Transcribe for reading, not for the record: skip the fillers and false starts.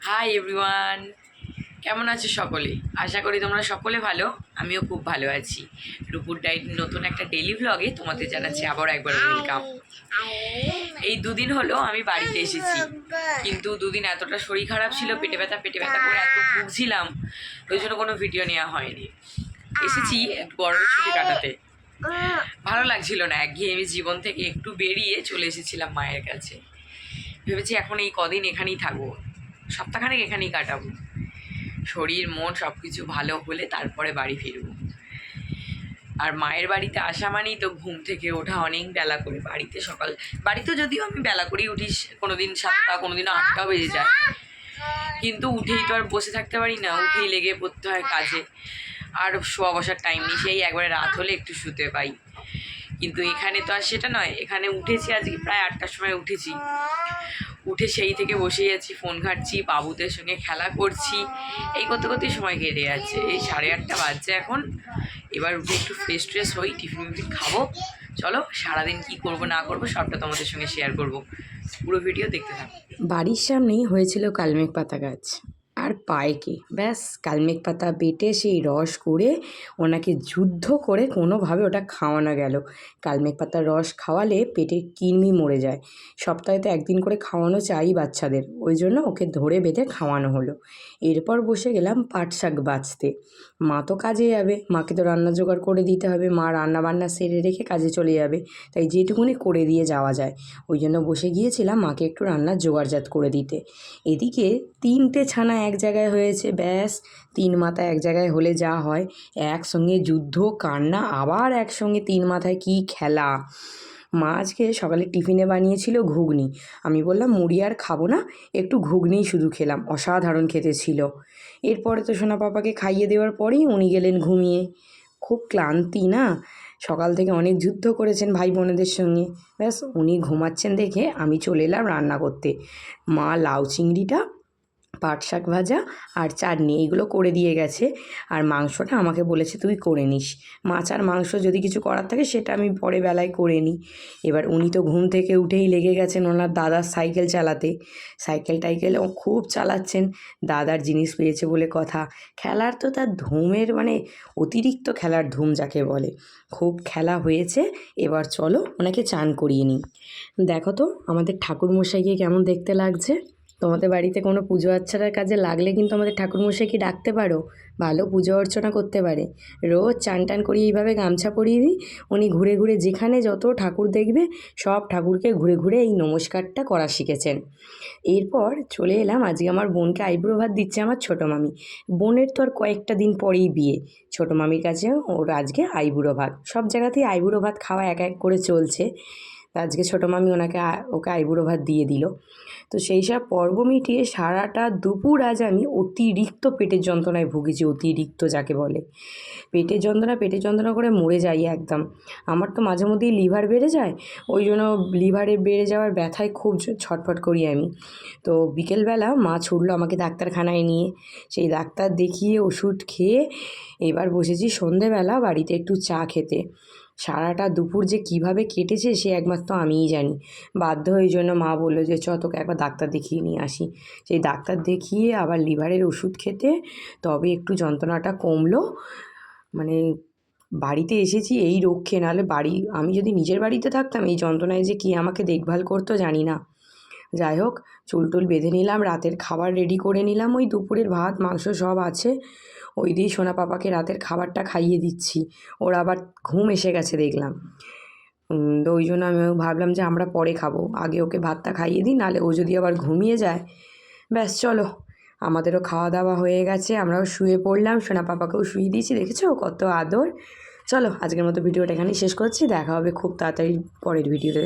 Hi everyone, কেমন আছো সকলে? আশা করি তোমরা সকলে ভালো। আমিও খুব ভালো আছি। রূপুর ডায়েট নতুন একটা ডেইলি ভ্লগে তোমাদের জানাচ্ছি আবার একবার ওয়েলকাম। এই দুদিন হলো আমি বাড়িতে এসেছি, কিন্তু দুদিন এতটা শরীর খারাপ ছিল, পেটে ব্যথা করে এত ভুগছিলাম, ওই জন্য কোনো ভিডিও নেওয়া হয়নি। এসেছি বড় ছুটি কাটাতে, ভালো লাগছিল না, একঘেয়েমি জীবন থেকে একটু বেরিয়ে চলে এসেছিলাম মায়ের কাছে। ভেবেছি এখন এই কদিন এখানেই থাকবো, সপ্তাহখানেক এখানেই কাটাবো, শরীর মন সব কিছু ভালো হলে তারপরে বাড়ি ফিরব। আর মায়ের বাড়িতে আসা মানেই তো ঘুম থেকে ওঠা অনেক বেলা করে। বাড়িতে যদিও আমি বেলা করেই উঠি, কোনোদিন 7টা কোনোদিন 8টাও বেজে যায়, কিন্তু উঠেই তো আর বসে থাকতে পারি না, উঠেই লেগে পড়তে হয় কাজে। আর শোয়া বসার টাইম নেই, সেই একবারে রাত হলে একটু শুতে পাই। কিন্তু এখানে তো আর সেটা নয়। এখানে উঠেছি আজকে প্রায় 8টার সময় উঠেছি, উঠে সেই থেকে বসেই আছি, ফোন ঘাঁটছি, বাবুদের সঙ্গে খেলা করছি, এই করতে করতেই সময় কেটে যাচ্ছে। এই 8:30 বাজছে এখন। এবার উঠে একটু ফ্রেশ হই, টিফিন খাবো। চলো সারাদিন কি করব না করব সবটা তোমাদের সঙ্গে শেয়ার করব, পুরো ভিডিও দেখতে থাকো। বাড়ির সামনেই হয়েছিল কালমেঘ পাতা গাছ, আর পায়কে ব্যাস কালমেঘ পাতা বেটে সেই রস করে ওনাকে যুদ্ধ করে কোনোভাবে ওটা খাওয়ানো গেল। কালমেঘ পাতার রস খাওয়ালে পেটের কৃমি মরে যায়, সপ্তাহে তো একদিন করে খাওয়ানো চাই বাচ্চাদের, ওই জন্য ওকে ধরে বেঁধে খাওয়ানো হলো। এরপর বসে গেলাম পাট শাক বাছতে। মা তো কাজে যাবে, মাকে তো রান্না জোগাড় করে দিতে হবে, মা রান্না বান্না সেরে রেখে কাজে চলে যাবে, তাই যেটুকুনি করে দিয়ে যাওয়া যায় ওই জন্য বসে গিয়েছিলাম মাকে একটু রান্নার জোগাড়জাত করে দিতে। এদিকে 3টে ছানা এক জায়গায় হয়েছে, ব্যাস 3 মাথা এক জায়গায় হলে যা হয়, একসঙ্গে যুদ্ধ, কান্না, আবার একসঙ্গে 3 মাথায় কী খেলা। মা আজকে সকালে টিফিনে বানিয়েছিল ঘুগনি, আমি বললাম মুড়ি আর খাবো না, একটু ঘুগনিই শুধু খেলাম, অসাধারণ খেতে ছিল। এরপরে তো সোনা পাপাকে খাইয়ে দেওয়ার পরেই উনি গেলেন ঘুমিয়ে। খুব ক্লান্তি না, সকাল থেকে অনেক যুদ্ধ করেছেন ভাই বোনেদের সঙ্গে, ব্যাস উনি ঘুমাচ্ছেন দেখে আমি চলে এলাম রান্না করতে। মা লাউ চিংড়িটা, পাট শাক ভাজা আর চাটনি এইগুলো করে দিয়ে গেছে, আর মাংসটা আমাকে বলেছে তুই করে নিস। মাছ আর মাংস যদি কিছু করার থাকে সেটা আমি পরে বেলায় করে নিই। এবার উনি তো ঘুম থেকে উঠেই লেগে গেছেন ওনার দাদার সাইকেল চালাতে, সাইকেল ও খুব চালাচ্ছেন, দাদার জিনিস পেয়েছে বলে কথা। খেলার তো তার ধুমের মানে অতিরিক্ত খেলার ধুম যাকে বলে, খুব খেলা হয়েছে। এবার চলো ওনাকে চান করিয়ে নিই। দেখো তো আমাদের ঠাকুরমশাইকে কেমন দেখতে লাগছে। তোমাদের বাড়িতে কোনো পুজো আর্চার কাজে লাগলে কিন্তু আমাদের ঠাকুরমশাইকে ডাকতে পারো, ভালো পুজো অর্চনা করতে পারে। রোজ চান টান করিয়ে এইভাবে গামছা পরিয়ে দিই, উনি ঘুরে ঘুরে যেখানে যত ঠাকুর দেখবে সব ঠাকুরকে ঘুরে ঘুরে এই নমস্কারটা করা শিখেছেন। এরপর চলে এলাম, আজকে আমার বোনকে আইবুড়ো ভাত দিচ্ছে আমার ছোটো মামি। বোনের তো আর কয়েকটা দিন পরেই বিয়ে, ছোটো মামির কাছে ওর আজকে আইবুড়ো ভাত। সব জায়গাতেই আইবুড়ো ভাত খাওয়া এক এক করে চলছে, আজকে ছোটো মামি ওকে আইবুড়ো ভাত দিয়ে দিল। তো সেই সব পর্ব মিটিয়ে সারাটা দুপুর আজ আমি অতিরিক্ত পেটের যন্ত্রণায় ভুগেছি, অতিরিক্ত যাকে বলে। পেটের যন্ত্রণা করে মরে যাই একদম। আমার তো মাঝে মধ্যেই লিভার বেড়ে যায়, ওই জন্য লিভারে বেড়ে যাওয়ার ব্যথায় খুব ছটফট করি আমি। তো বিকেলবেলা মা ছুটলো আমাকে ডাক্তারখানায় নিয়ে, সেই ডাক্তার দেখিয়ে ওষুধ খেয়ে এবার বসেছি সন্ধেবেলা বাড়িতে একটু চা খেতে। সারাটা দুপুর যে কিভাবে কেটেছে সে একমাত্র আমিই জানি। বাধ্য হয়ে জন্য মা বললো যে চ তোকে একবার ডাক্তার দেখিয়ে নিয়ে আসি। সেই ডাক্তার দেখিয়ে আবার লিভারের ওষুধ খেতে তবে একটু যন্ত্রণাটা কমলো। মানে বাড়িতে এসেছি এই রক্ষে, নাহলে আমি যদি নিজের বাড়িতে থাকতাম এই যন্ত্রণায় যে কি আমাকে দেখভাল করতো জানি না। যাই হোক, চুল টুল বেঁধে নিলাম, রাতের খাবার রেডি করে নিলাম, ওই দুপুরের ভাত মাংস সব আছে, ওই দিয়ে সোনা পাপাকে রাতের খাবারটা খাইয়ে দিচ্ছি। ওর আবার ঘুম এসে গেছে দেখলাম, তো ওই জন্য আমি ভাবলাম যে আমরা পরে খাবো, আগে ওকে ভাতটা খাইয়ে দিই, নাহলে ও যদি আবার ঘুমিয়ে যায়। ব্যাস চলো, আমাদেরও খাওয়া দাওয়া হয়ে গেছে, আমরাও শুয়ে পড়লাম, সোনা পাপাকেও শুয়ে দিয়েছি, দেখেছো কত আদর। চলো আজকের মতো ভিডিওটা এখানেই শেষ করছি, দেখা হবে খুব তাড়াতাড়ি পরের ভিডিওতে।